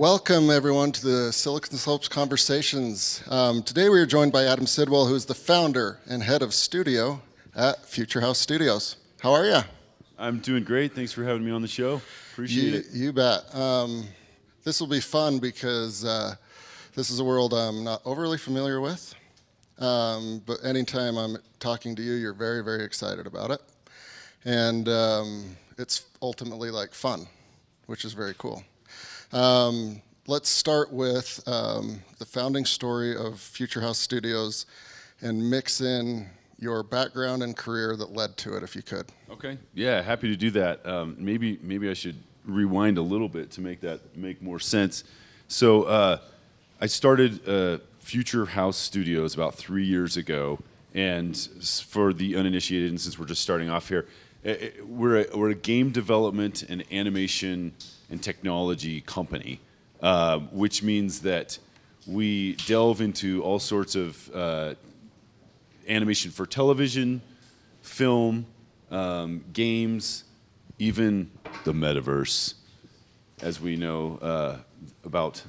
Welcome, everyone, to the Silicon Slopes Conversations. Today we are joined by Adam Sidwell, who is the founder and head of studio at Future House Studios. How are you? I'm doing great. Thanks for having me on the show. Appreciate it. You bet. This will be fun because this is a world I'm not overly familiar with. But anytime I'm talking to you, you're very, very excited about it. And it's ultimately like fun, which is very cool. Let's start with the founding story of Future House Studios and mix in your background and career that led to it, if you could. Okay. Yeah, happy to do that. Maybe I should rewind a little bit to make more sense. So I started Future House Studios about 3 years ago, and for the uninitiated, and since we're just starting off here, we're a game development and animation and technology company, which means that we delve into all sorts of animation for television, film, games, even the metaverse, as we know about,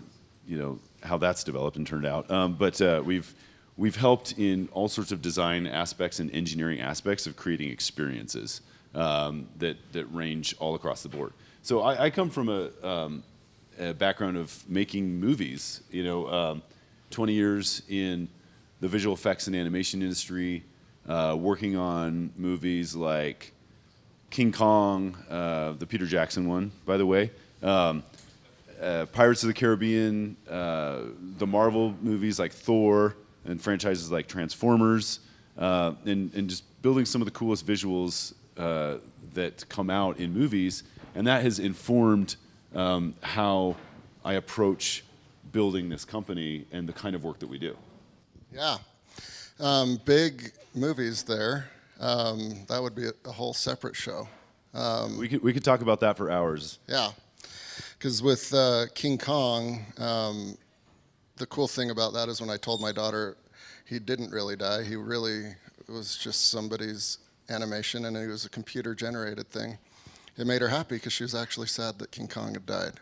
how that's developed and turned out. But we've helped in all sorts of design aspects and engineering aspects of creating experiences that range all across the board. So I come from a background of making movies, 20 years in the visual effects and animation industry, working on movies like King Kong, the Peter Jackson one, by the way, Pirates of the Caribbean, the Marvel movies like Thor, and franchises like Transformers, and just building some of the coolest visuals that come out in movies. And that has informed how I approach building this company and the kind of work that we do. Yeah. Big movies there. That would be a whole separate show. We could talk about that for hours. Yeah. Because with King Kong, the cool thing about that is when I told my daughter he didn't really die, he really was just somebody's animation and it was a computer-generated thing. It made her happy because she was actually sad that King Kong had died.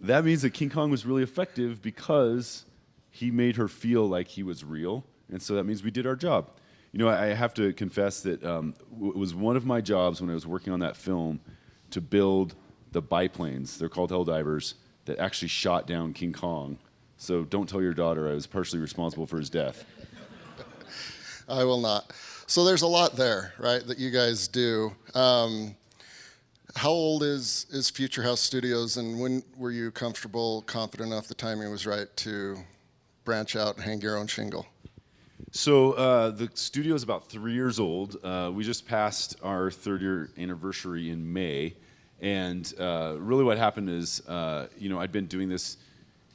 That means that King Kong was really effective because he made her feel like he was real, and so that means we did our job. I have to confess that it was one of my jobs when I was working on that film to build the biplanes, they're called Helldivers, that actually shot down King Kong. So don't tell your daughter I was partially responsible for his death. I will not. So there's a lot there, right, that you guys do. How old is Future House Studios, and when were you confident enough the timing was right to branch out and hang your own shingle? So the studio is about 3 years old. We just passed our third-year anniversary in May, and really what happened is, I'd been doing this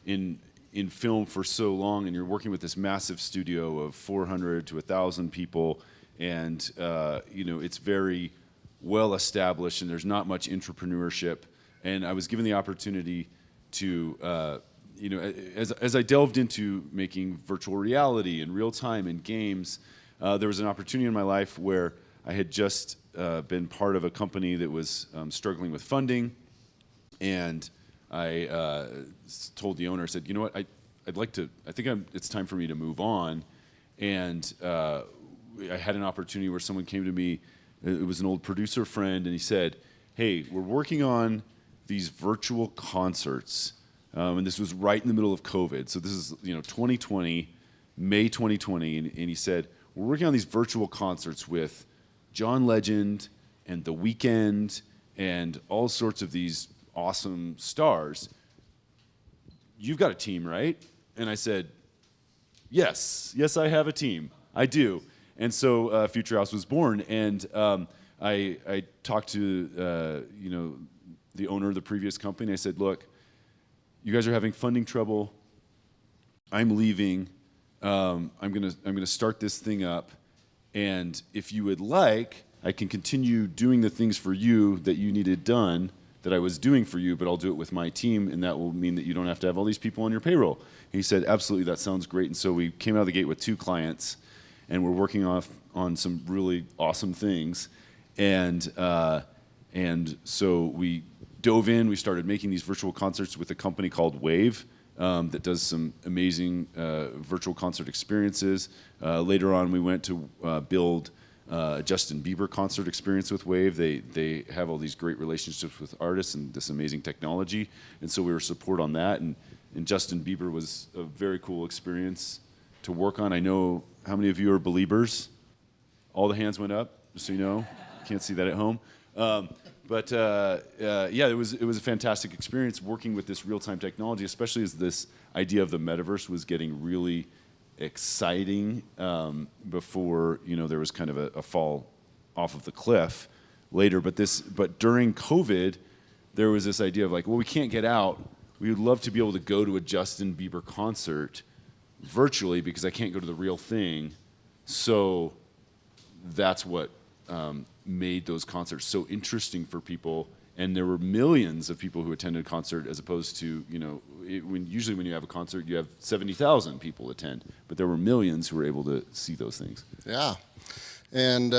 in film for so long, and you're working with this massive studio of 400 to 1,000 people, and it's very well established, and there's not much entrepreneurship. And I was given the opportunity to, as I delved into making virtual reality and real time and games, there was an opportunity in my life where I had just been part of a company that was struggling with funding, and I told the owner, I said, you know what, it's time for me to move on. And I had an opportunity where someone came to me. It was an old producer friend, and he said, hey, we're working on these virtual concerts. And this was right in the middle of COVID. So this is 2020, May 2020. And he said, we're working on these virtual concerts with John Legend and The Weeknd and all sorts of these awesome stars. You've got a team, right? And I said, yes, I have a team. I do. And so Future House was born, and I talked to the owner of the previous company. I said, look, you guys are having funding trouble. I'm leaving. I'm gonna start this thing up, and if you would like, I can continue doing the things for you that you needed done that I was doing for you, but I'll do it with my team, and that will mean that you don't have to have all these people on your payroll. He said, absolutely, that sounds great. And so we came out of the gate with 2 clients, and we're working on some really awesome things. And so we dove in. We started making these virtual concerts with a company called Wave that does some amazing virtual concert experiences. Later on, we went to build a Justin Bieber concert experience with Wave. They have all these great relationships with artists and this amazing technology, and so we were support on that. And Justin Bieber was a very cool experience to work on. I know how many of you are Beliebers? All the hands went up, just so you know. Can't see that at home. Yeah, it was a fantastic experience working with this real-time technology, especially as this idea of the metaverse was getting really exciting before there was kind of a fall off of the cliff later. But during COVID, there was this idea of like, well, we can't get out. We would love to be able to go to a Justin Bieber concert virtually because I can't go to the real thing. So that's what made those concerts so interesting for people. And there were millions of people who attended a concert as opposed to, usually when you have a concert, you have 70,000 people attend. But there were millions who were able to see those things. Yeah. And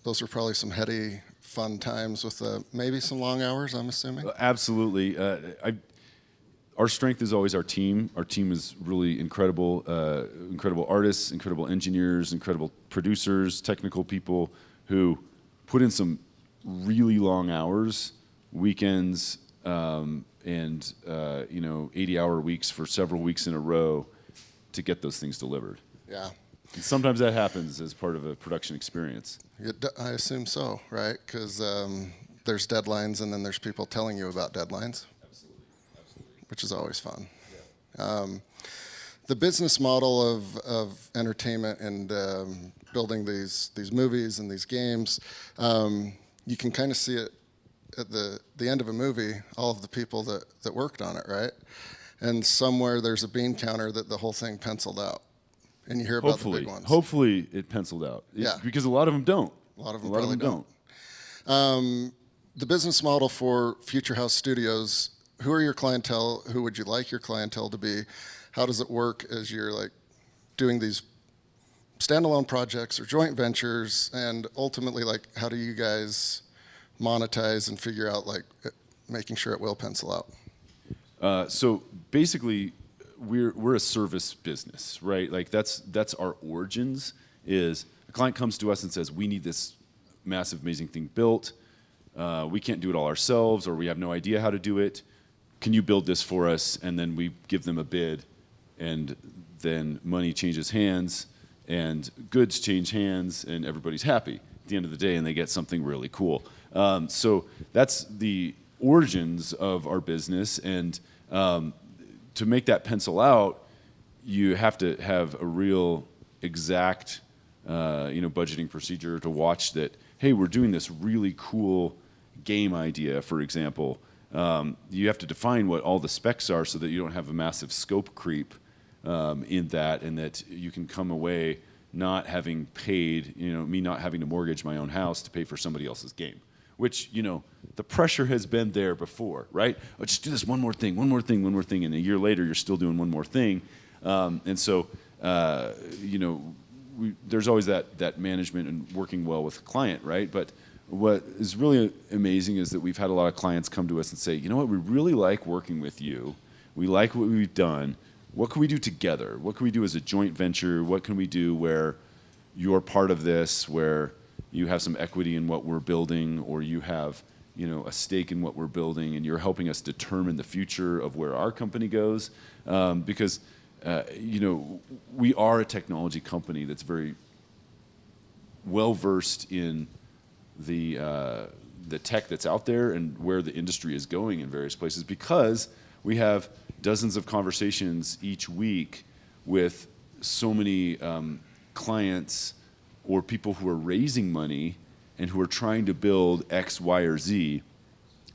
those were probably some heady, fun times with maybe some long hours, I'm assuming? Absolutely. Our strength is always our team. Our team is really incredible, incredible artists, incredible engineers, incredible producers, technical people who put in some really long hours, weekends, and 80-hour weeks for several weeks in a row to get those things delivered. Yeah. And sometimes that happens as part of a production experience. I assume so, right? Because there's deadlines, and then there's people telling you about deadlines. Which is always fun. Yeah. The business model of entertainment and building these movies and these games, you can kind of see it at the end of a movie, all of the people that worked on it, right? And somewhere there's a bean counter that the whole thing penciled out. And you hear about the big ones. Hopefully it penciled out. Yeah. Because a lot of them don't. A lot of them don't. The business model for Future House Studios, who are your clientele? Who would you like your clientele to be? How does it work as you're like doing these standalone projects or joint ventures? And ultimately, like, how do you guys monetize and figure out like making sure it will pencil out? So basically, we're a service business, right? Like that's our origins. Is a client comes to us and says, we need this massive, amazing thing built. We can't do it all ourselves, or we have no idea how to do it. Can you build this for us? And then we give them a bid, and then money changes hands, and goods change hands, and everybody's happy at the end of the day, and they get something really cool. So that's the origins of our business, and to make that pencil out, you have to have a real exact budgeting procedure to watch that, hey, we're doing this really cool game idea, for example. You have to define what all the specs are so that you don't have a massive scope creep in that, and that you can come away not having paid, me not having to mortgage my own house to pay for somebody else's game, which, the pressure has been there before, right? Oh, just do this one more thing, and a year later you're still doing one more thing. And so, there's always that management and working well with the client, right? But what is really amazing is that we've had a lot of clients come to us and say, you know what, we really like working with you. We like what we've done. What can we do together? What can we do as a joint venture? What can we do where you're part of this, where you have some equity in what we're building, or you have, a stake in what we're building, and you're helping us determine the future of where our company goes? Because, we are a technology company that's very well-versed in the tech that's out there and where the industry is going in various places, because we have dozens of conversations each week with so many clients or people who are raising money and who are trying to build X, Y, or Z,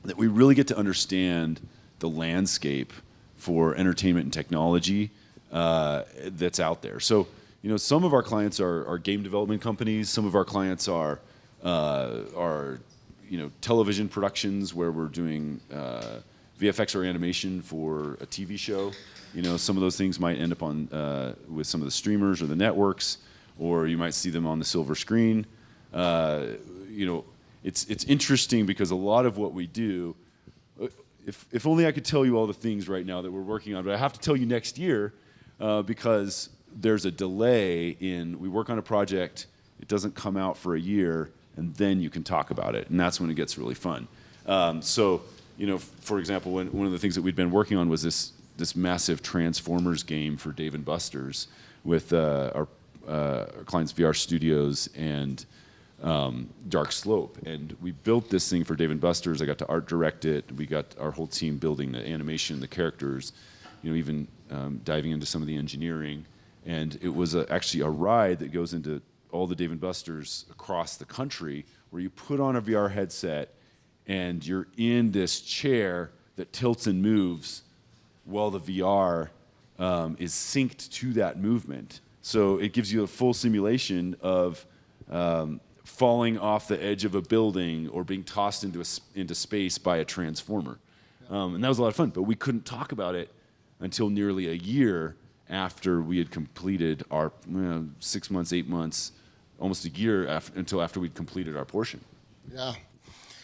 that we really get to understand the landscape for entertainment and technology that's out there. So, some of our clients are game development companies. Some of our clients are television productions where we're doing VFX or animation for a TV show. Some of those things might end up on with some of the streamers or the networks, or you might see them on the silver screen. It's interesting because a lot of what we do if only I could tell you all the things right now that we're working on, but I have to tell you next year because there's a delay we work on a project, it doesn't come out for a year, and then you can talk about it, and that's when it gets really fun. So, for example, one of the things that we'd been working on was this massive Transformers game for Dave & Buster's with our clients VR Studios and Dark Slope, and we built this thing for Dave & Buster's. I got to art direct it. We got our whole team building the animation, the characters, even diving into some of the engineering. And it was actually a ride that goes into all the Dave & Buster's across the country where you put on a VR headset and you're in this chair that tilts and moves while the VR is synced to that movement. So it gives you a full simulation of falling off the edge of a building or being tossed into space by a transformer. And that was a lot of fun, but we couldn't talk about it until nearly a year after we had completed our 6 months, 8 months, almost a year until after we'd completed our portion. Yeah.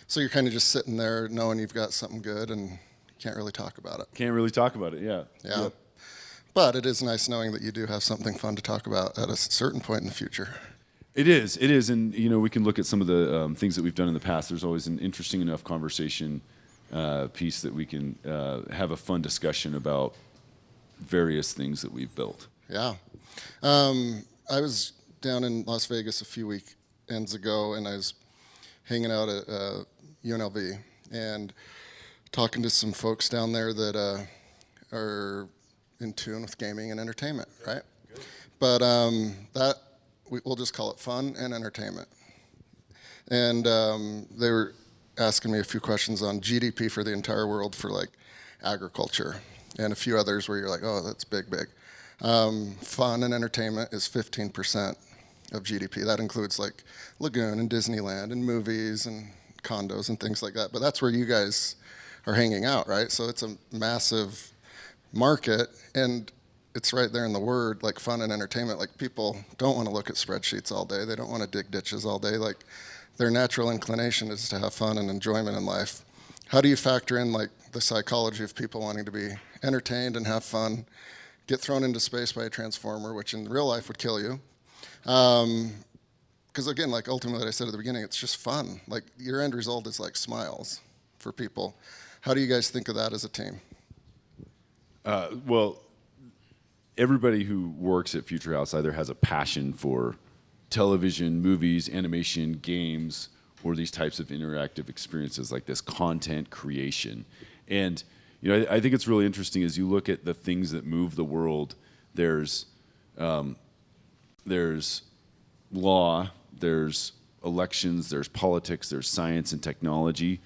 So you're kind of just sitting there knowing you've got something good and can't really talk about it. Can't really talk about it, yeah. Yeah. Yep. But it is nice knowing that you do have something fun to talk about at a certain point in the future. It is, and we can look at some of the things that we've done in the past. There's always an interesting enough conversation piece that we can have a fun discussion about various things that we've built. Yeah. I was down in Las Vegas a few weekends ago, and I was hanging out at UNLV and talking to some folks down there that are in tune with gaming and entertainment, right? Good. But we'll just call it fun and entertainment. And they were asking me a few questions on GDP for the entire world for like agriculture and a few others where you're like, oh, that's big. Fun and entertainment is 15% of GDP. That includes like Lagoon and Disneyland and movies and condos and things like that. But that's where you guys are hanging out, right? So it's a massive market, and it's right there in the word, like fun and entertainment. Like people don't want to look at spreadsheets all day. They don't want to dig ditches all day. Like their natural inclination is to have fun and enjoyment in life. How do you factor in like the psychology of people wanting to be entertained and have fun, get thrown into space by a transformer, which in real life would kill you? Because again, like ultimately, like I said at the beginning, it's just fun. Like your end result is like smiles for people. How do you guys think of that as a team? Well, everybody who works at Future House either has a passion for television, movies, animation, games, or these types of interactive experiences like this content creation. And I think it's really interesting as you look at the things that move the world. There's law, there's elections, there's politics, there's science and technology,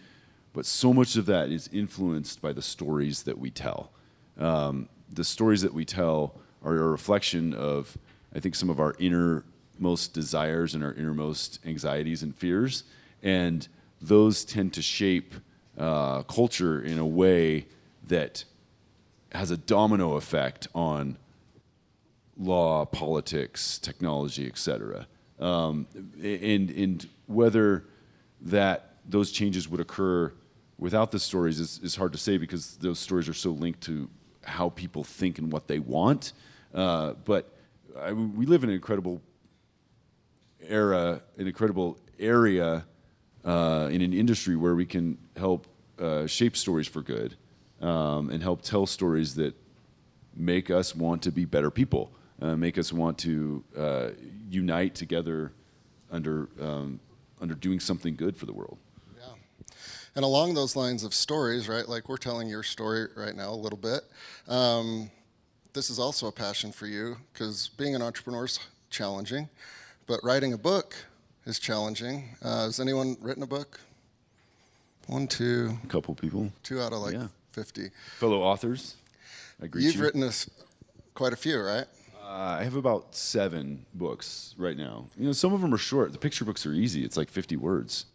but so much of that is influenced by the stories that we tell. The stories that we tell are a reflection of, I think, some of our innermost desires and our innermost anxieties and fears, and those tend to shape culture in a way that has a domino effect on law, politics, technology, etc. And whether those changes would occur without the stories is hard to say, because those stories are so linked to how people think and what they want. But we live in an incredible era, an incredible area in an industry where we can help shape stories for good and help tell stories that make us want to be better people, make us want to unite together under doing something good for the world. And along those lines of stories, right, like we're telling your story right now a little bit. This is also a passion for you, because being an entrepreneur is challenging, but writing a book is challenging. Has anyone written a book? One, two. A couple people. 2 out of 50. Fellow authors, I greet you. You've written quite a few, right? I have about 7 books right now. Some of them are short. The picture books are easy. It's like 50 words.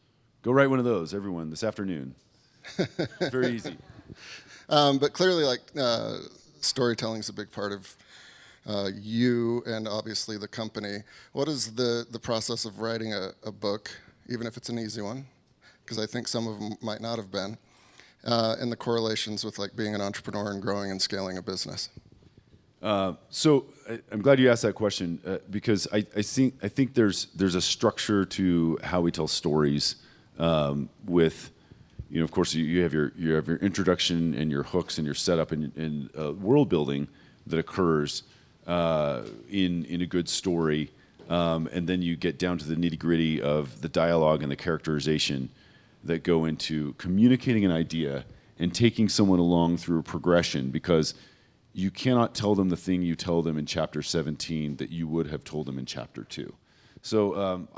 Go write one of those, everyone, this afternoon. Very easy. But clearly, like, storytelling is a big part of you and obviously the company. What is the process of writing a book, even if it's an easy one? Because I think some of them might not have been. and the correlations with like being an entrepreneur and growing and scaling a business. So I'm glad you asked that question because I think there's a structure to how we tell stories. With, of course, you have your introduction and your hooks and your setup and world building that occurs in a good story, and then you get down to the nitty gritty of the dialogue and the characterization that go into communicating an idea and taking someone along through a progression, because you cannot tell them the thing you tell them in chapter 17 that you would have told them in chapter 2. So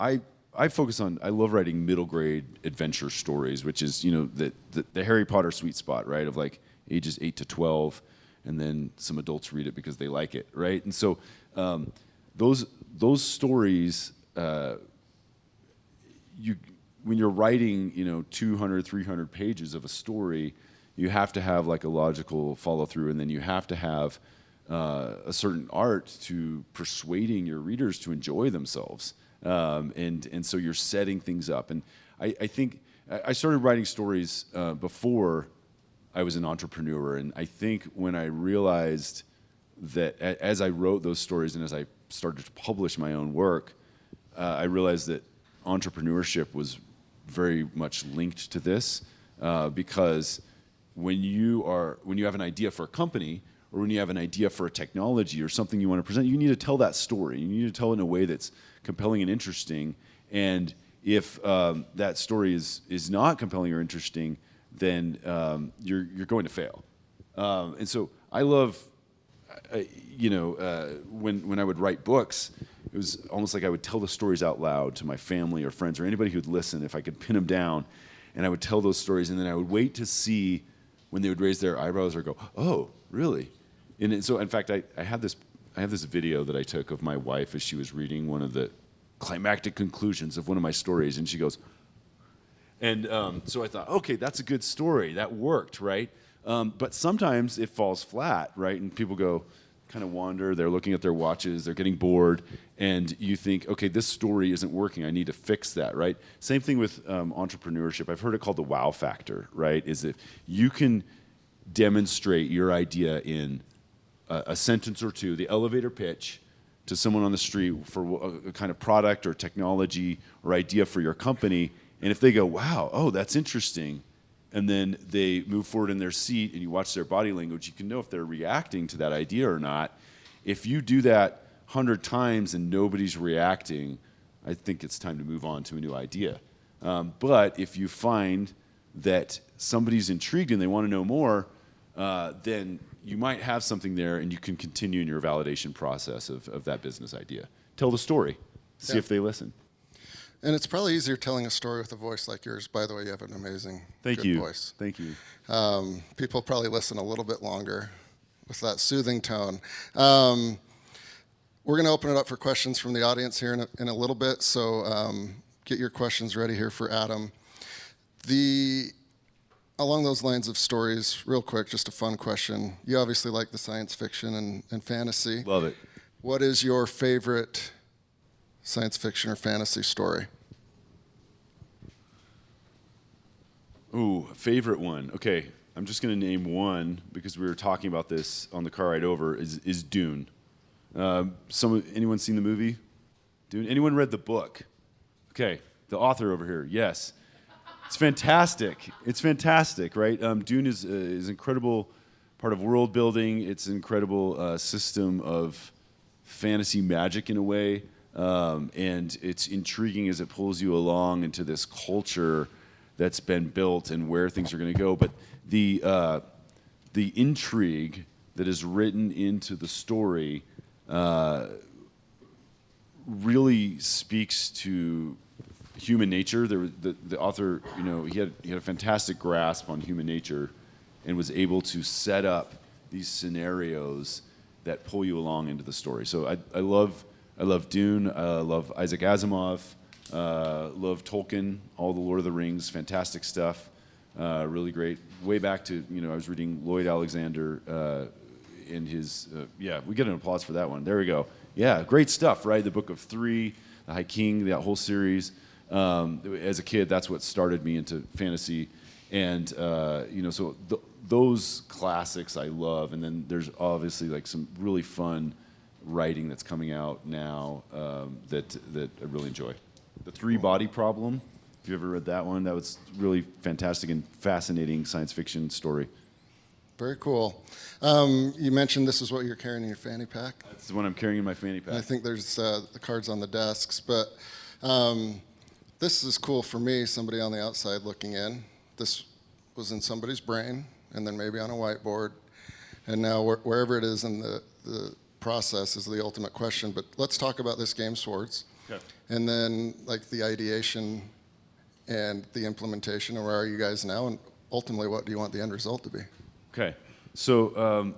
I focus on, I love writing middle grade adventure stories, which is, the Harry Potter sweet spot, right? Of like ages 8 to 12, and then some adults read it because they like it, right? And so those stories, when you're writing, 200, 300 pages of a story, you have to have like a logical follow through, and then you have to have a certain art to persuading your readers to enjoy themselves. And so you're setting things up. And I think I started writing stories before I was an entrepreneur. And I think when I realized that as I wrote those stories and as I started to publish my own work, I realized that entrepreneurship was very much linked to this, because when you have an idea for a company, or when you have an idea for a technology or something you want to present, you need to tell that story. You need to tell it in a way that's compelling and interesting. And if that story is not compelling or interesting, then you're going to fail. And so I love, when I would write books, it was almost like I would tell the stories out loud to my family or friends or anybody who'd listen, if I could pin them down. And I would tell those stories, and then I would wait to see when they would raise their eyebrows or go, "Oh, really?" And so, in fact, I have this video that I took of my wife as she was reading one of the climactic conclusions of one of my stories, and she goes, and so I thought, okay, that's a good story, that worked, right? But sometimes it falls flat, right? And people kind of wander, they're looking at their watches, they're getting bored, and you think, okay, this story isn't working, I need to fix that, right? Same thing with entrepreneurship. I've heard it called the wow factor, right? Is if you can demonstrate your idea in a sentence or two, the elevator pitch to someone on the street for a kind of product or technology or idea for your company, and if they go, wow, oh, that's interesting, and then they move forward in their seat and you watch their body language, you can know if they're reacting to that idea or not. If you do that 100 times and nobody's reacting, I think it's time to move on to a new idea. But if you find that somebody's intrigued and they want to know more, then you might have something there, and you can continue in your validation process of that business idea. Tell the story. See if they listen. And it's probably easier telling a story with a voice like yours. By the way, you have an amazing good voice. Thank you. People probably listen a little bit longer with that soothing tone. We're going to open it up for questions from the audience here in a little bit, so get your questions ready here for Adam. Along those lines of stories, real quick, just a fun question. You obviously like the science fiction and fantasy. Love it. What is your favorite science fiction or fantasy story? Ooh, favorite one. Okay, I'm just going to name one because we were talking about this on the car ride over. Is Dune? Anyone seen the movie? Dune? Anyone read the book? Okay, the author over here. Yes, it's fantastic. It's fantastic, right? Dune is incredible part of world building. It's an incredible system of fantasy magic in a way. And it's intriguing as it pulls you along into this culture that's been built and where things are going to go. But the intrigue that is written into the story really speaks to human nature. The author, he had a fantastic grasp on human nature and was able to set up these scenarios that pull you along into the story. So I love Dune. I love Isaac Asimov. Love Tolkien. All the Lord of the Rings. Fantastic stuff. Really great. Way back to I was reading Lloyd Alexander in his. We get an applause for that one. There we go. Yeah, great stuff, right? The Book of Three, The High King, that whole series. As a kid, that's what started me into fantasy. And so those classics I love, and then there's obviously like some really fun writing that's coming out now that I really enjoy. The Three Body Problem. If you ever read that one, that was really fantastic and fascinating science fiction story. Very cool. You mentioned this is what you're carrying in your fanny pack. That's the one I'm carrying in my fanny pack. And I think there's the cards on the desks, but this is cool for me, somebody on the outside looking in. This was in somebody's brain, and then maybe on a whiteboard, and now wherever it is in the process is the ultimate question. But let's talk about this game, Swords, Okay. and then like the ideation and the implementation, and where are you guys now, and ultimately what do you want the end result to be? Okay, so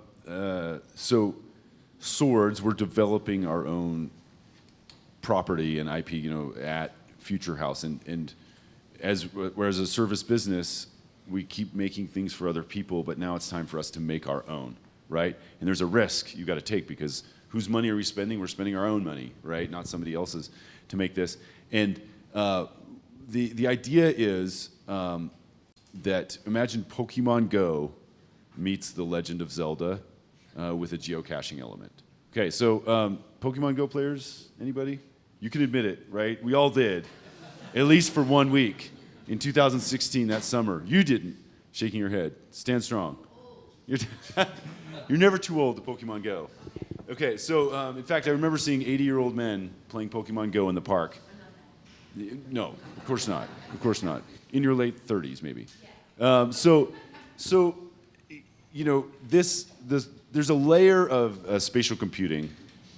Swords, we're developing our own property and IP, at Future House, and whereas a service business, we keep making things for other people, but now it's time for us to make our own, right? And there's a risk you got to take, because whose money are we spending? We're spending our own money, right? Not somebody else's, to make this. And the idea is that imagine Pokemon Go meets The Legend of Zelda with a geocaching element. Okay, so Pokemon Go players, anybody? You can admit it, right? We all did, at least for 1 week in 2016, that summer. You didn't, shaking your head. Stand strong. You're never too old to Pokemon Go. Okay, so in fact, I remember seeing 80-year-old men playing Pokemon Go in the park. No, of course not. Of course not. In your late 30s, maybe. There's a layer of spatial computing,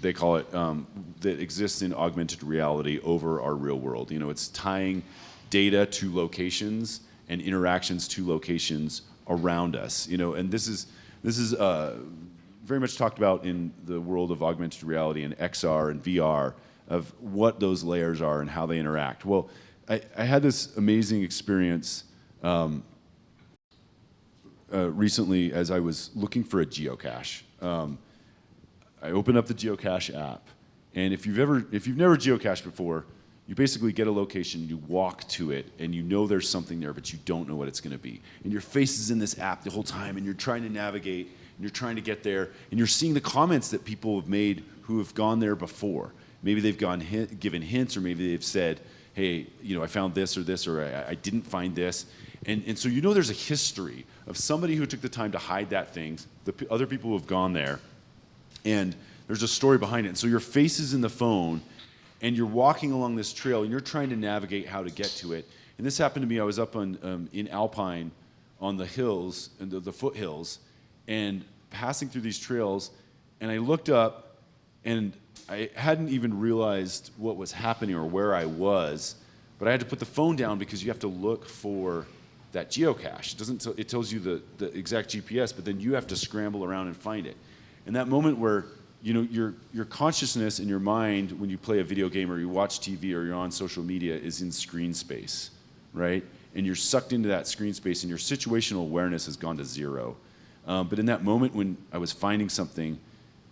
they call it, that exists in augmented reality over our real world. It's tying data to locations and interactions to locations around us. And this is very much talked about in the world of augmented reality and XR and VR, of what those layers are and how they interact. Well, I had this amazing experience recently as I was looking for a geocache. I opened up the geocache app, and if you've never geocached before, you basically get a location, you walk to it, and you know there's something there, but you don't know what it's going to be. And your face is in this app the whole time, and you're trying to navigate, and you're trying to get there, and you're seeing the comments that people have made who have gone there before. Maybe they've given hints, or maybe they've said, hey, I found this, or I didn't find this. And so there's a history of somebody who took the time to hide that thing, the other people who have gone there, and there's a story behind it. And so your face is in the phone, and you're walking along this trail, and you're trying to navigate how to get to it. And this happened to me. I was up in Alpine on the hills, and the foothills, and passing through these trails, and I looked up, and I hadn't even realized what was happening or where I was, but I had to put the phone down because you have to look for that geocache. It tells you the exact GPS, but then you have to scramble around and find it. And that moment where your consciousness in your mind when you play a video game or you watch TV or you're on social media is in screen space, right? And you're sucked into that screen space, and your situational awareness has gone to zero. But in that moment when I was finding something,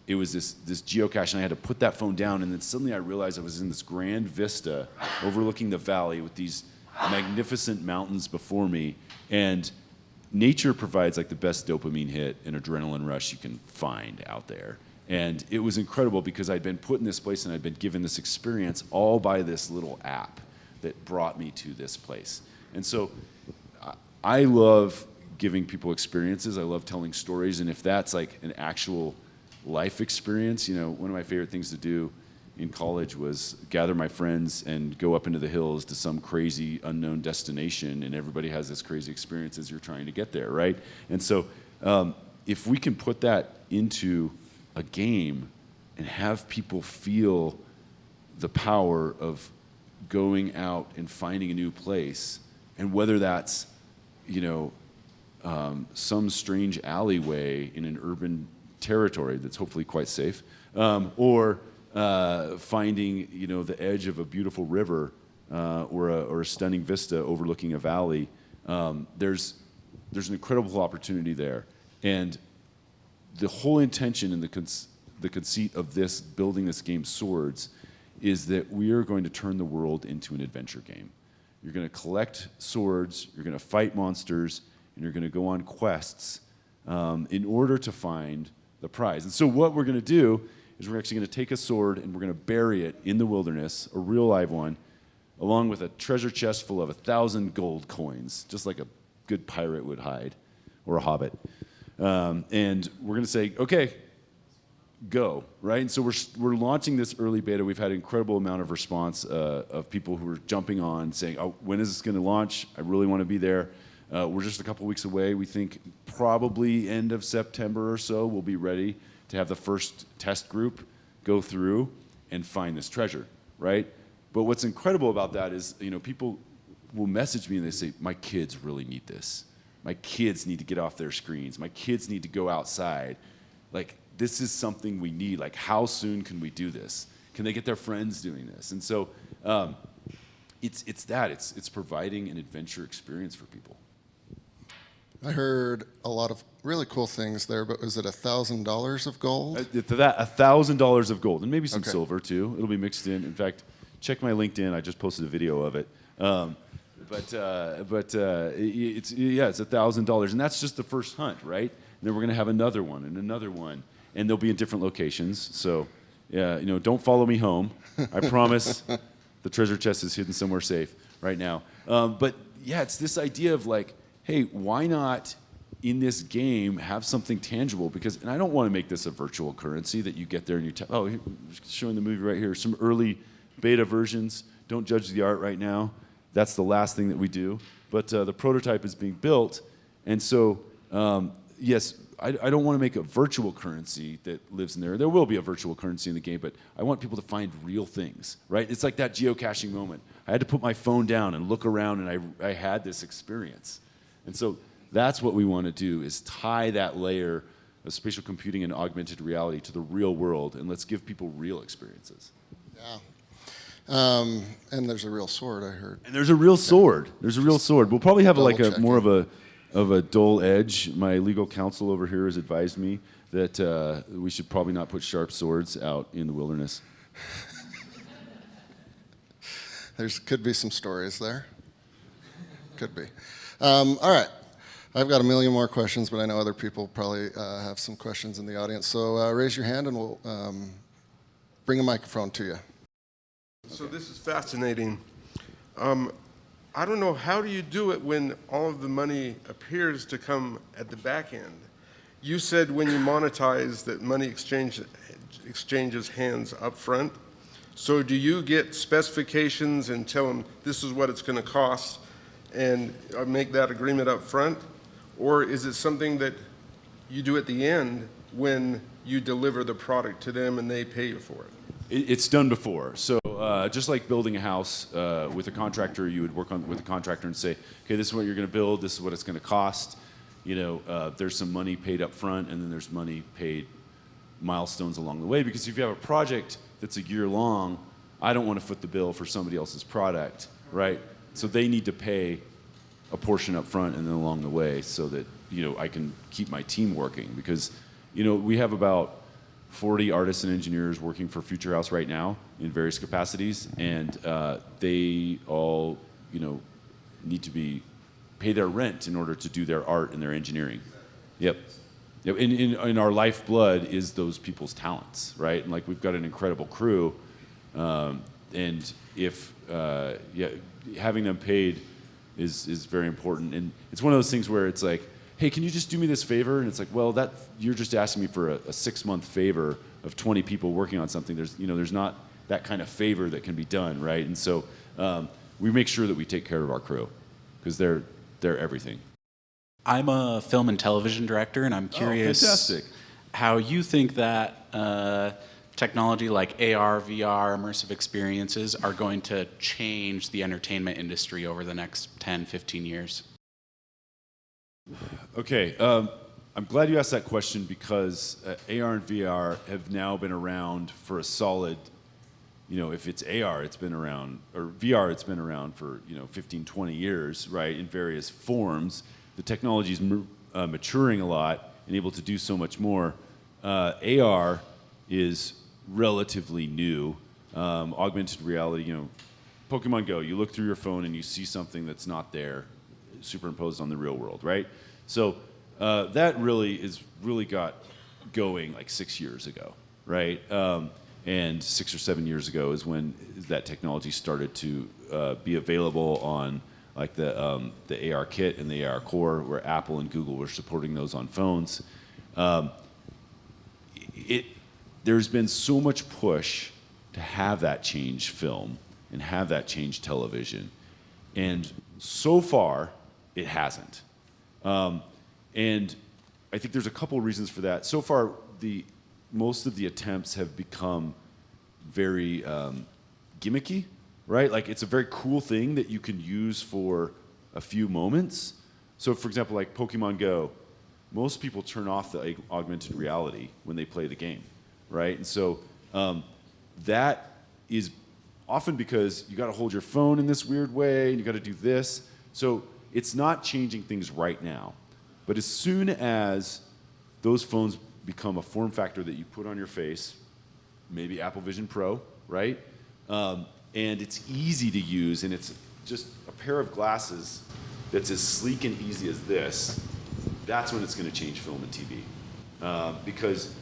it was this geocache, and I had to put that phone down, and then suddenly I realized I was in this grand vista overlooking the valley with these magnificent mountains before me, and nature provides like the best dopamine hit and adrenaline rush you can find out there. And it was incredible because I'd been put in this place and I'd been given this experience all by this little app that brought me to this place. And so I love giving people experiences. I love telling stories, and if that's like an actual life experience, one of my favorite things to do in college was gather my friends and go up into the hills to some crazy unknown destination, and everybody has this crazy experience as you're trying to get there, right? And so if we can put that into a game and have people feel the power of going out and finding a new place, and whether that's some strange alleyway in an urban territory that's hopefully quite safe, or finding the edge of a beautiful river or a stunning vista overlooking a valley, there's an incredible opportunity there. And the whole intention and the conceit of building this game, Swords, is that we are going to turn the world into an adventure game. You're going to collect swords, you're going to fight monsters, and you're going to go on quests in order to find the prize. And so what we're going to do is we're actually going to take a sword and we're going to bury it in the wilderness, a real live one, along with a treasure chest full of 1,000 gold coins, just like a good pirate would hide, or a hobbit. And we're going to say, okay, go, right? And so we're launching this early beta. We've had an incredible amount of response of people who are jumping on, saying, oh, when is this going to launch? I really want to be there. We're just a couple weeks away. We think probably end of September or so we'll be ready to have the first test group go through and find this treasure, right? But what's incredible about that is, people will message me and they say, my kids really need this. My kids need to get off their screens. My kids need to go outside. Like, this is something we need. Like, how soon can we do this? Can they get their friends doing this? And so it's providing an adventure experience for people. I heard a lot of really cool things there, but was it $1,000 of gold? $1,000 of gold, and maybe some Okay. silver too. It'll be mixed in. In fact, check my LinkedIn. I just posted a video of it. It's $1,000, and that's just the first hunt, right? And then we're going to have another one and another one, and they'll be in different locations. So, don't follow me home. I promise. The treasure chest is hidden somewhere safe right now. It's this idea of like, hey, why not in this game have something tangible? And I don't want to make this a virtual currency that you get there and you showing the movie right here. Some early beta versions. Don't judge the art right now. That's the last thing that we do. But the prototype is being built. And so, yes, I don't want to make a virtual currency that lives in there. There will be a virtual currency in the game, but I want people to find real things, right? It's like that geocaching moment. I had to put my phone down and look around, and I had this experience. And so that's what we want to do, is tie that layer of spatial computing and augmented reality to the real world, and let's give people real experiences. Yeah. And there's a real sword, I heard. And there's a real sword. There's a real sword. We'll probably have more of a dull edge. My legal counsel over here has advised me that we should probably not put sharp swords out in the wilderness. Could be some stories there. Could be. All right. I've got a million more questions, but I know other people probably have some questions in the audience. So raise your hand and we'll bring a microphone to you. So this is fascinating. I don't know, how do you do it when all of the money appears to come at the back end? You said when you monetize that money exchanges hands up front. So do you get specifications and tell them this is what it's going to cost and make that agreement up front? Or is it something that you do at the end when you deliver the product to them and they pay you for it? It's done before. So just like building a house with a contractor, you would work with a contractor and say, okay, this is what you're going to build, this is what it's going to cost. There's some money paid up front, and then there's money paid milestones along the way. Because if you have a project that's a year long, I don't want to foot the bill for somebody else's product, right? So they need to pay a portion up front and then along the way, so that I can keep my team working. Because we have about 40 artists and engineers working for Future House right now in various capacities, and they all need to pay their rent in order to do their art and their engineering. Yep. In our lifeblood is those people's talents, right? And like, we've got an incredible crew, and if having them paid is very important. And it's one of those things where it's like, hey, can you just do me this favor? And it's like, well, you're just asking me for a 6-month favor of 20 people working on something. There's not that kind of favor that can be done, right? And so we make sure that we take care of our crew, because they're everything. I'm a film and television director, and I'm curious how you think that technology like AR, VR, immersive experiences are going to change the entertainment industry over the next 10, 15 years. Okay, I'm glad you asked that question, because AR and VR have now been around for a solid, if it's AR, it's been around, or VR, it's been around for 15, 20 years, right, in various forms. The technology is maturing a lot and able to do so much more. AR is relatively new. Augmented reality, Pokemon Go, you look through your phone and you see something that's not there, superimposed on the real world, right? So that really got going like 6 years ago, right? And 6 or 7 years ago is when that technology started to be available on like the AR Kit and the AR Core, where Apple and Google were supporting those on phones. There's been so much push to have that change film and have that change television, and so far it hasn't. And I think there's a couple of reasons for that. So far, most of the attempts have become very gimmicky, right? Like it's a very cool thing that you can use for a few moments. So for example, like Pokemon Go, most people turn off the augmented reality when they play the game, right? And so that is often because you got to hold your phone in this weird way and you got to do this. So it's not changing things right now. But as soon as those phones become a form factor that you put on your face, maybe Apple Vision Pro, right? And it's easy to use, and it's just a pair of glasses that's as sleek and easy as this, that's when it's going to change film and TV. Because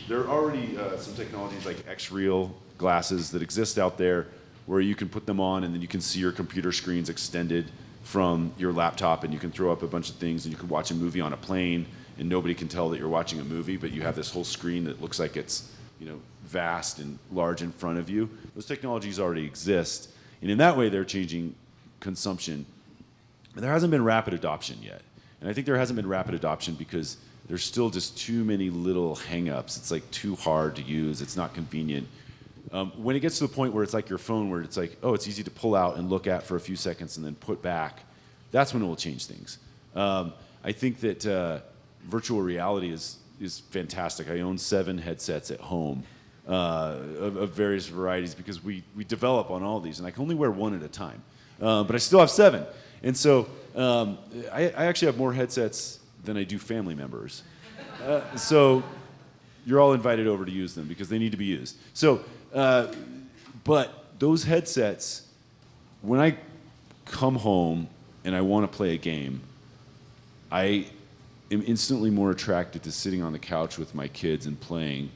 there are already some technologies like X-Real glasses that exist out there where you can put them on and then you can see your computer screens extended from your laptop, and you can throw up a bunch of things and you can watch a movie on a plane and nobody can tell that you're watching a movie, but you have this whole screen that looks like it's, you know, vast and large in front of you. Those technologies already exist, and in that way they're changing consumption. But there hasn't been rapid adoption yet. And I think there hasn't been rapid adoption because there's still just too many little hang-ups. It's like too hard to use, it's not convenient. When it gets to the point where it's like your phone, where it's like, oh, it's easy to pull out and look at for a few seconds and then put back, that's when it will change things. I think that virtual reality is fantastic. I own 7 headsets at home of various varieties because we develop on all these, and I can only wear one at a time. But I still have 7. And so I actually have more headsets than I do family members. So you're all invited over to use them because they need to be used. So, but those headsets, when I come home and I want to play a game, I am instantly more attracted to sitting on the couch with my kids and playing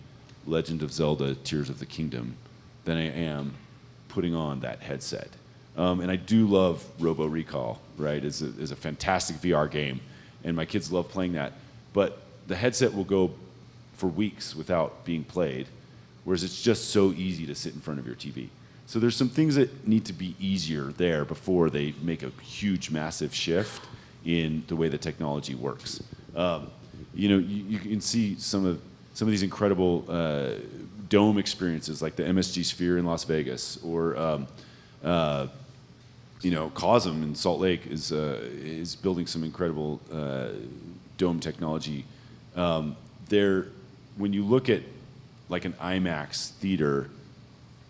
Legend of Zelda: Tears of the Kingdom than I am putting on that headset. And I do love Robo Recall, right? It's a fantastic VR game, and my kids love playing that. But the headset will go for weeks without being played, whereas it's just so easy to sit in front of your TV. So there's some things that need to be easier there before they make a huge, massive shift in the way the technology works. You know, you can see some of these incredible dome experiences, like the MSG Sphere in Las Vegas, or you know, Cosm in Salt Lake is building some incredible dome technology. When you look at like an IMAX theater,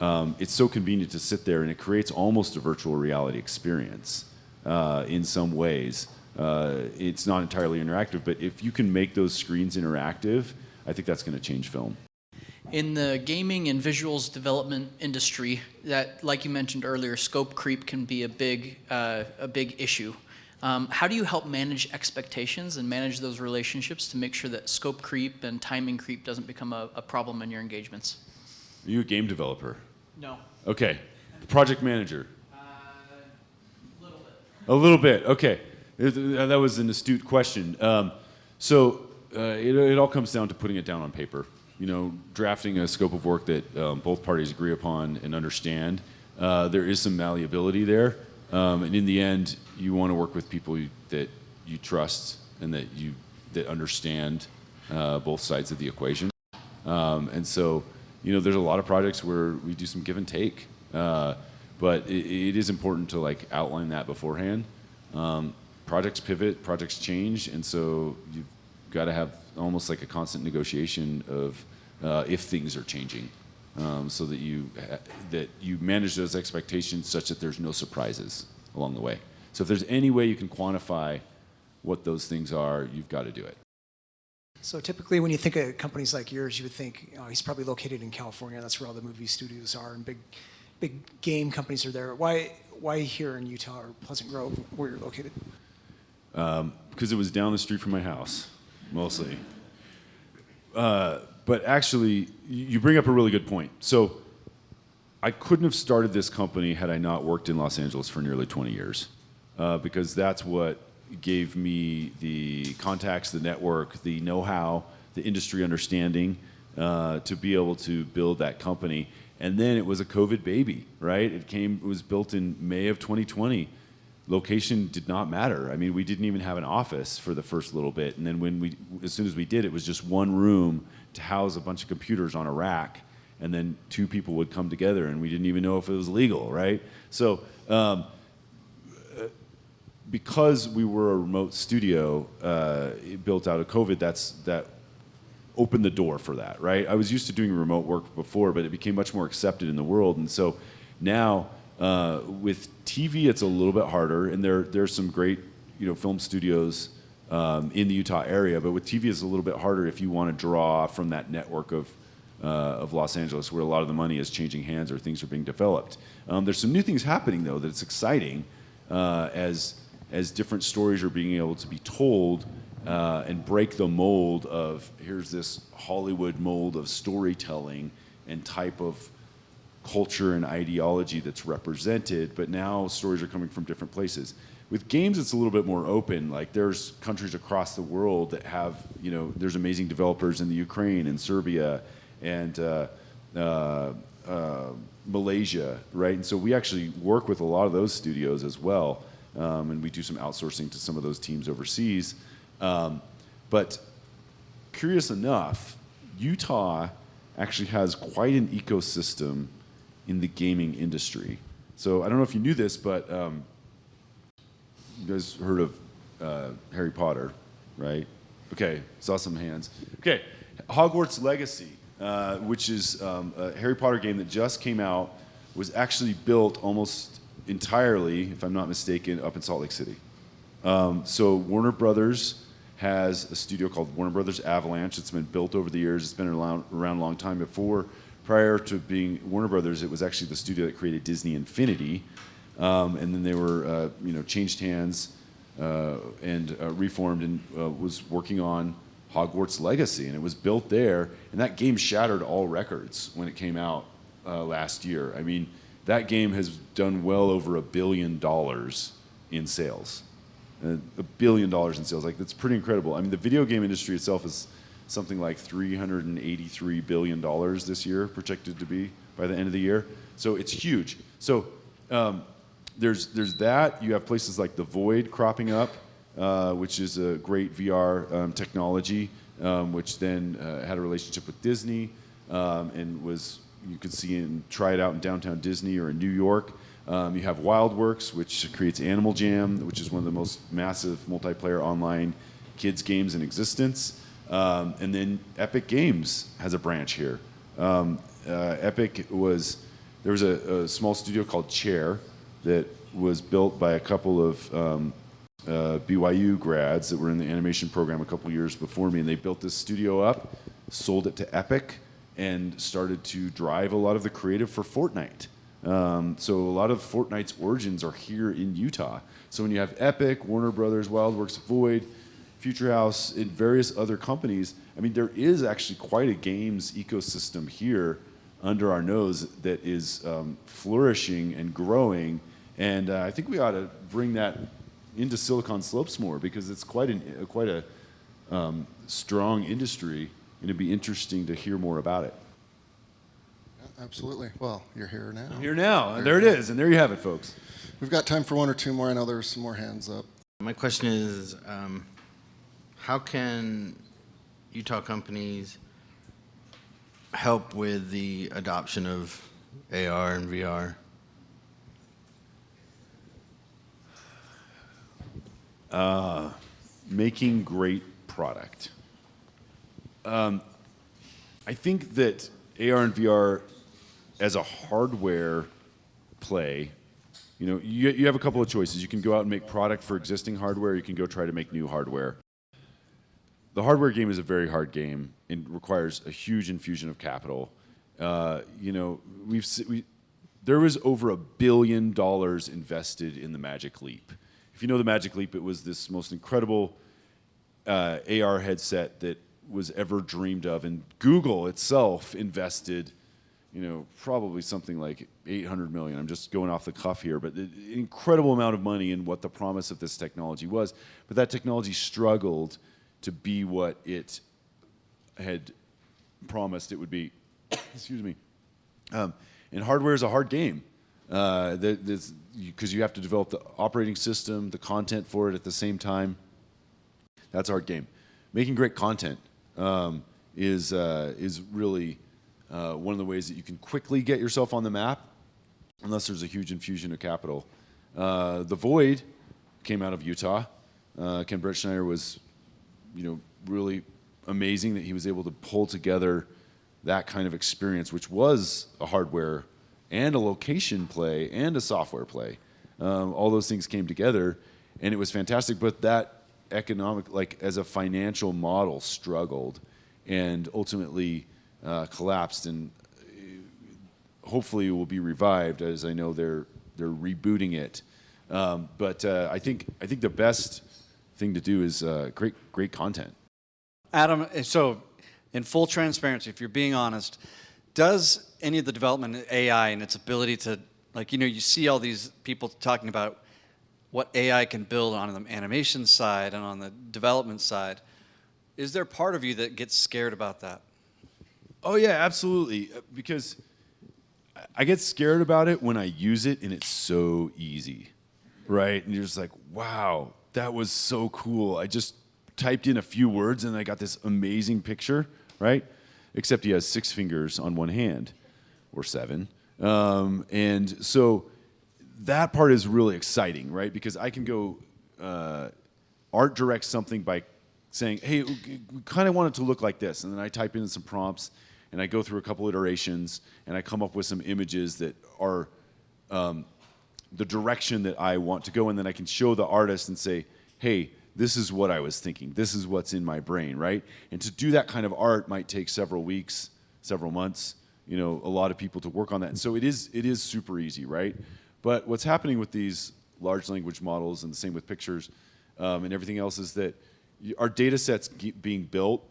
it's so convenient to sit there, and it creates almost a virtual reality experience in some ways. It's not entirely interactive, but if you can make those screens interactive, I think that's going to change film. In the gaming and visuals development industry, that, like you mentioned earlier, scope creep can be a big issue. How do you help manage expectations and manage those relationships to make sure that scope creep and timing creep doesn't become a problem in your engagements? Are you a game developer? No. Okay. Project manager? A little bit. A little bit, okay. That was an astute question. It all comes down to putting it down on paper. You know, drafting a scope of work that both parties agree upon and understand. There is some malleability there. And in the end, you want to work with people that you trust and that understand both sides of the equation. And so, you know, there's a lot of projects where we do some give and take, but it is important to like outline that beforehand. Projects pivot, projects change, and so you've got to have almost like a constant negotiation of if things are changing, so that you manage those expectations such that there's no surprises along the way. So if there's any way you can quantify what those things are, you've got to do it. So typically when you think of companies like yours, you would think, oh, he's probably located in California. That's where all the movie studios are and big big game companies are there. Why here in Utah or Pleasant Grove, where you're located? Because it was down the street from my house, mostly. But actually, you bring up a really good point. So I couldn't have started this company had I not worked in Los Angeles for nearly 20 years, because that's what gave me the contacts, the network, the know-how, the industry understanding to be able to build that company. And then it was a COVID baby, right? It was built in May of 2020. Location did not matter. I mean, we didn't even have an office for the first little bit. And then as soon as we did, it was just one room to house a bunch of computers on a rack. And then two people would come together, and we didn't even know if it was legal, right? So because we were a remote studio built out of COVID, that opened the door for that, right? I was used to doing remote work before, but it became much more accepted in the world. And so now with TV, it's a little bit harder, and there's some great film studios in the Utah area, but with TV, it's a little bit harder if you want to draw from that network of Los Angeles, where a lot of the money is changing hands or things are being developed. There's some new things happening, though, that it's exciting as different stories are being able to be told and break the mold of, here's this Hollywood mold of storytelling and type of culture and ideology that's represented, but now stories are coming from different places. With games, it's a little bit more open. Like, there's countries across the world that have, there's amazing developers in the Ukraine and Serbia and Malaysia, right? And so we actually work with a lot of those studios as well, and we do some outsourcing to some of those teams overseas. But curious enough, Utah actually has quite an ecosystem in the gaming industry. So I don't know if you knew this, but you guys heard of Harry Potter, right? Okay, saw some hands. Okay, Hogwarts Legacy, which is a Harry Potter game that just came out, was actually built almost entirely, if I'm not mistaken, up in Salt Lake City. So Warner Brothers has a studio called Warner Brothers Avalanche. It's been built over the years. It's been around a long time. Prior to being Warner Brothers, it was actually the studio that created Disney Infinity. And then they were, changed hands and reformed and was working on Hogwarts Legacy. And it was built there. And that game shattered all records when it came out last year. I mean, that game has done well over $1 billion in sales. $1 billion in sales. Like, that's pretty incredible. I mean, the video game industry itself is something like $383 billion this year, projected to be by the end of the year. So it's huge. So there's that. You have places like The Void cropping up, which is a great VR technology, which then had a relationship with Disney and you could see and try it out in downtown Disney or in New York. You have WildWorks, which creates Animal Jam, which is one of the most massive multiplayer online kids games in existence. And then Epic Games has a branch here. There was a small studio called Chair that was built by a couple of BYU grads that were in the animation program a couple years before me, and they built this studio up, sold it to Epic, and started to drive a lot of the creative for Fortnite. So a lot of Fortnite's origins are here in Utah. So when you have Epic, Warner Brothers, WildWorks, Void, Future House, and various other companies, I mean, there is actually quite a games ecosystem here under our nose that is flourishing and growing. And I think we ought to bring that into Silicon Slopes more, because it's quite a strong industry, and it'd be interesting to hear more about it. Absolutely. Well, you're here now. I'm here now, and there it is, and there you have it, folks. We've got time for one or two more. I know there's some more hands up. My question is, how can Utah companies help with the adoption of AR and VR? Making great product. I think that AR and VR as a hardware play, you have a couple of choices. You can go out and make product for existing hardware. You can go try to make new hardware. The hardware game is a very hard game and requires a huge infusion of capital. there was over $1 billion invested in the Magic Leap. If you know the Magic Leap, it was this most incredible AR headset that was ever dreamed of, and Google itself invested, probably something like 800 million. I'm just going off the cuff here, but an incredible amount of money in what the promise of this technology was. But that technology struggled to be what it had promised it would be. Excuse me. And hardware is a hard game because you have to develop the operating system, the content for it at the same time. That's a hard game. Making great content is really one of the ways that you can quickly get yourself on the map, unless there's a huge infusion of capital. The Void came out of Utah. Ken Brettschneider was, really amazing that he was able to pull together that kind of experience, which was a hardware and a location play and a software play. All those things came together, and it was fantastic. But that economic, as a financial model, struggled and ultimately collapsed, and hopefully it will be revived, as I know they're rebooting it. But I think the best thing to do is great content. Adam, so in full transparency, if you're being honest, does any of the development of AI and its ability to, you see all these people talking about what AI can build on the animation side and on the development side, is there part of you that gets scared about that? Oh yeah, absolutely. Because I get scared about it when I use it and it's so easy, right? And you're just like, wow, that was so cool. I just typed in a few words and I got this amazing picture, right? Except he has 6 fingers on one hand, or 7. And so that part is really exciting, right? Because I can go art direct something by saying, hey, we kind of want it to look like this. And then I type in some prompts and I go through a couple iterations and I come up with some images that are the direction that I want to go. And then I can show the artist and say, hey, this is what I was thinking. This is what's in my brain, right? And to do that kind of art might take several weeks, several months, a lot of people to work on that. And so it is super easy, right? But what's happening with these large language models, and the same with pictures and everything else, is that our data sets being built.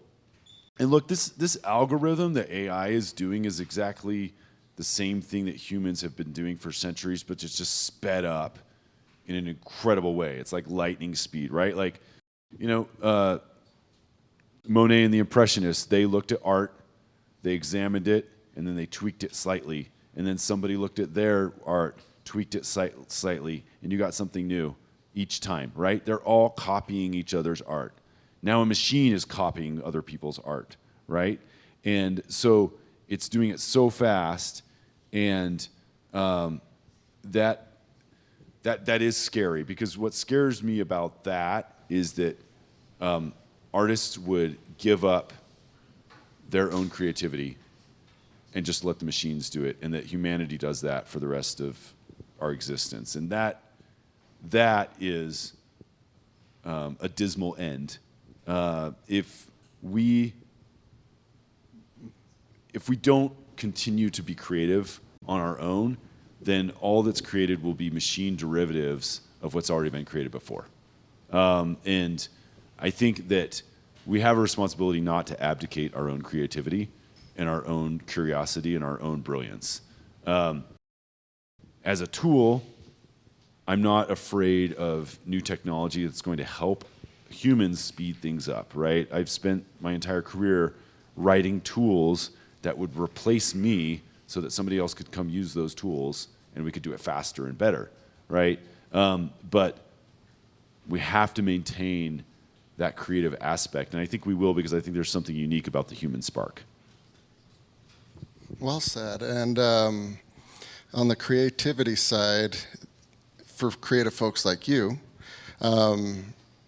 And look, this algorithm that AI is doing is exactly the same thing that humans have been doing for centuries, but it's just sped up in an incredible way. It's like lightning speed, right? Monet and the Impressionists, they looked at art, they examined it, and then they tweaked it slightly. And then somebody looked at their art, tweaked it slightly, and you got something new each time, right? They're all copying each other's art. Now a machine is copying other people's art, right? And so it's doing it so fast, and that is scary, because what scares me about that is that artists would give up their own creativity and just let the machines do it, and that humanity does that for the rest of our existence. And that is a dismal end. If we don't continue to be creative on our own, then all that's created will be machine derivatives of what's already been created before. And I think that we have a responsibility not to abdicate our own creativity and our own curiosity and our own brilliance. As a tool, I'm not afraid of new technology that's going to help humans speed things up, right? I've spent my entire career writing tools that would replace me so that somebody else could come use those tools and we could do it faster and better, right? But we have to maintain that creative aspect, and I think we will, because I think there's something unique about the human spark. Well said. And on the creativity side, for creative folks like you,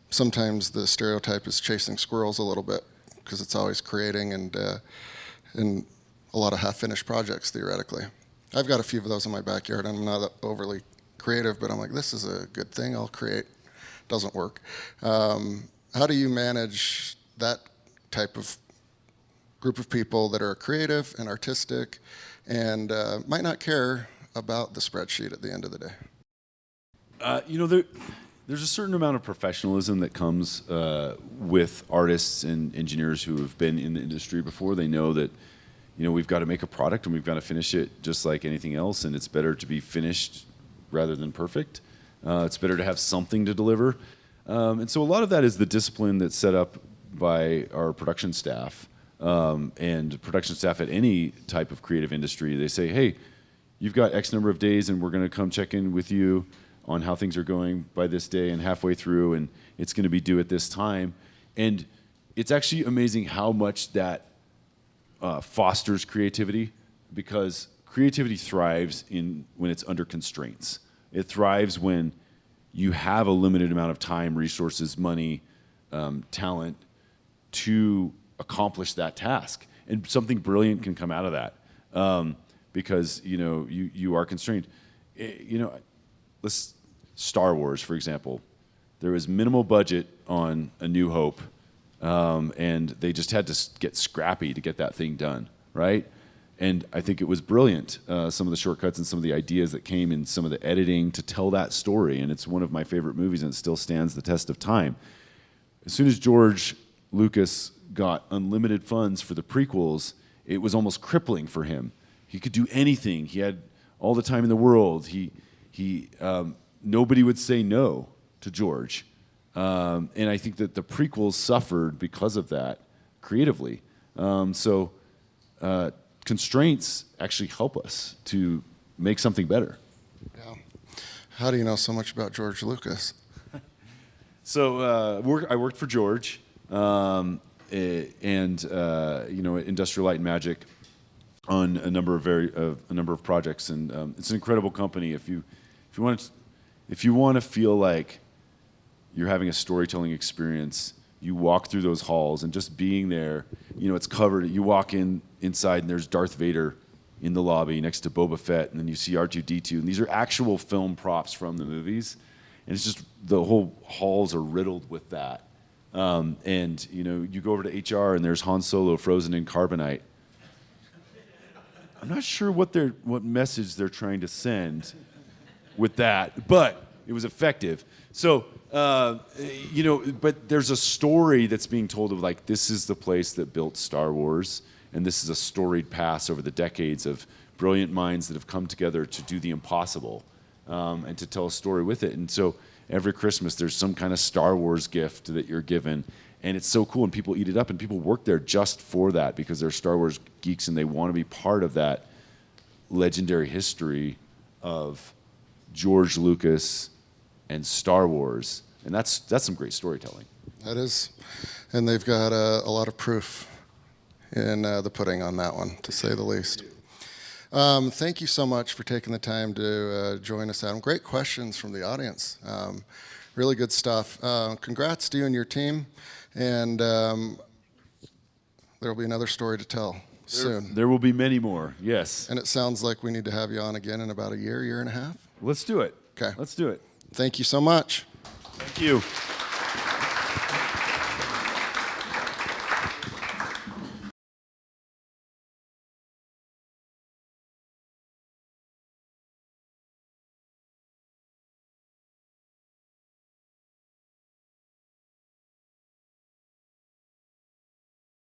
sometimes the stereotype is chasing squirrels a little bit, because it's always creating and a lot of half-finished projects, theoretically. I've got a few of those in my backyard, and I'm not overly creative, but I'm like, this is a good thing, I'll create. Doesn't work. How do you manage that type of group of people that are creative and artistic and might not care about the spreadsheet at the end of the day? There's a certain amount of professionalism that comes with artists and engineers who have been in the industry before. They know that, we've got to make a product and we've got to finish it just like anything else, and it's better to be finished rather than perfect. It's better to have something to deliver. And so a lot of that is the discipline that's set up by our production staff and production staff at any type of creative industry. They say, hey, you've got X number of days and we're going to come check in with you on how things are going by this day and halfway through, and it's going to be due at this time. And it's actually amazing how much that fosters creativity, because creativity thrives when it's under constraints. It thrives when you have a limited amount of time, resources, money, talent to accomplish that task. And something brilliant can come out of that because you are constrained. Star Wars, for example. There was minimal budget on A New Hope, and they just had to get scrappy to get that thing done, right? And I think it was brilliant, some of the shortcuts and some of the ideas that came in some of the editing to tell that story. And it's one of my favorite movies, and it still stands the test of time. As soon as George Lucas got unlimited funds for the prequels, it was almost crippling for him. He could do anything. He had all the time in the world. Nobody would say no to George. And I think that the prequels suffered because of that creatively. Constraints actually help us to make something better. Yeah. How do you know so much about George Lucas? So I worked for George and Industrial Light and Magic on a number of projects, and it's an incredible company. If you want to feel like you're having a storytelling experience, you walk through those halls, and just being there, it's covered. You walk inside, and there's Darth Vader in the lobby next to Boba Fett, and then you see R2-D2, and these are actual film props from the movies, and it's just the whole halls are riddled with that. And you go over to HR, and there's Han Solo frozen in carbonite. I'm not sure what message they're trying to send with that, but it was effective. So, but there's a story that's being told of like, this is the place that built Star Wars, and this is a storied past over the decades of brilliant minds that have come together to do the impossible and to tell a story with it. And so every Christmas there's some kind of Star Wars gift that you're given, and it's so cool, and people eat it up, and people work there just for that because they're Star Wars geeks and they want to be part of that legendary history of George Lucas and Star Wars, and that's some great storytelling. That is, and they've got a lot of proof in the pudding on that one, to say the least. Thank you so much for taking the time to join us, Adam. Great questions from the audience. Really good stuff. Congrats to you and your team, and there will be another story to tell soon. There will be many more, yes. And it sounds like we need to have you on again in about a year and a half. Let's do it. Okay. Let's do it. Thank you so much. Thank you.